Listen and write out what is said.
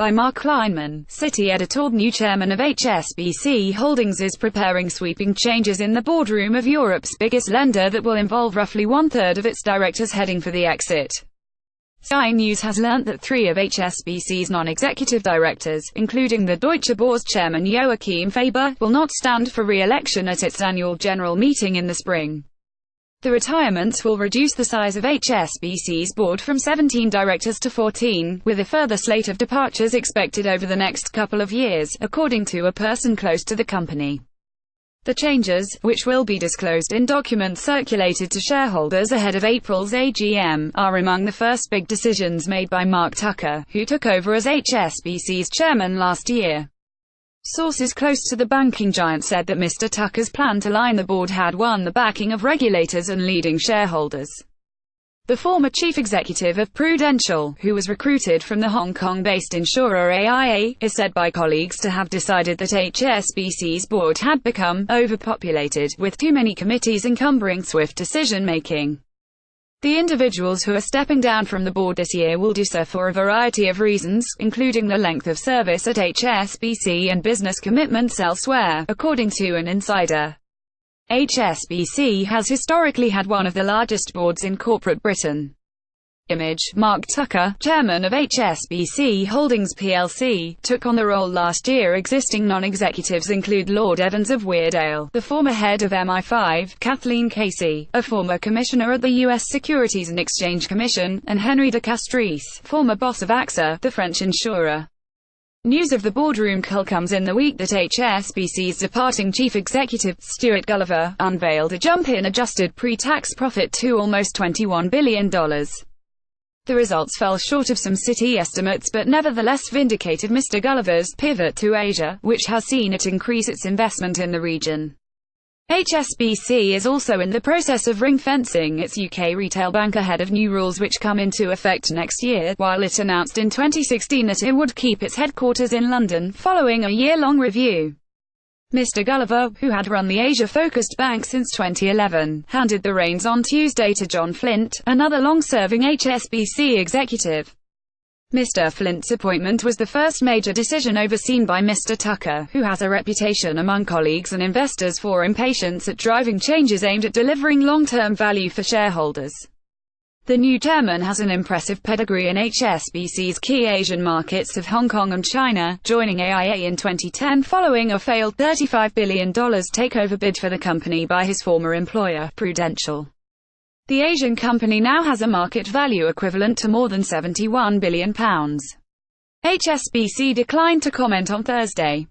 by Mark Kleinman, City editor. New chairman of HSBC Holdings is preparing sweeping changes in the boardroom of Europe's biggest lender that will involve roughly one-third of its directors heading for the exit. Sky News has learnt that 3 of HSBC's non-executive directors, including the Deutsche Boerse chairman Joachim Faber, will not stand for re-election at its annual general meeting in the spring. The retirements will reduce the size of HSBC's board from 17 directors to 14, with a further slate of departures expected over the next couple of years, according to a person close to the company. The changes, which will be disclosed in documents circulated to shareholders ahead of April's AGM, are among the first big decisions made by Mark Tucker, who took over as HSBC's chairman last year. Sources close to the banking giant said that Mr. Tucker's plan to line the board had won the backing of regulators and leading shareholders. The former chief executive of Prudential, who was recruited from the Hong Kong-based insurer AIA, is said by colleagues to have decided that HSBC's board had become overpopulated, with too many committees encumbering swift decision-making. The individuals who are stepping down from the board this year will do so for a variety of reasons, including the length of service at HSBC and business commitments elsewhere, according to an insider. HSBC has historically had one of the largest boards in corporate Britain. Image: Mark Tucker, chairman of HSBC Holdings plc, took on the role last year. Existing non-executives include Lord Evans of Weardale, the former head of MI5, Kathleen Casey, a former commissioner at the U.S. Securities and Exchange Commission, and Henry de Castries, former boss of AXA, the French insurer. News of the boardroom cull comes in the week that HSBC's departing chief executive, Stuart Gulliver, unveiled a jump in adjusted pre-tax profit to almost $21 billion. The results fell short of some Citi estimates but nevertheless vindicated Mr. Gulliver's pivot to Asia, which has seen it increase its investment in the region. HSBC is also in the process of ring-fencing its UK retail bank ahead of new rules which come into effect next year, while it announced in 2016 that it would keep its headquarters in London, following a year-long review. Mr. Gulliver, who had run the Asia-focused bank since 2011, handed the reins on Tuesday to John Flint, another long-serving HSBC executive. Mr. Flint's appointment was the first major decision overseen by Mr. Tucker, who has a reputation among colleagues and investors for impatience at driving changes aimed at delivering long-term value for shareholders. The new chairman has an impressive pedigree in HSBC's key Asian markets of Hong Kong and China, joining AIA in 2010 following a failed $35 billion takeover bid for the company by his former employer, Prudential. The Asian company now has a market value equivalent to more than £71 billion. HSBC declined to comment on Thursday.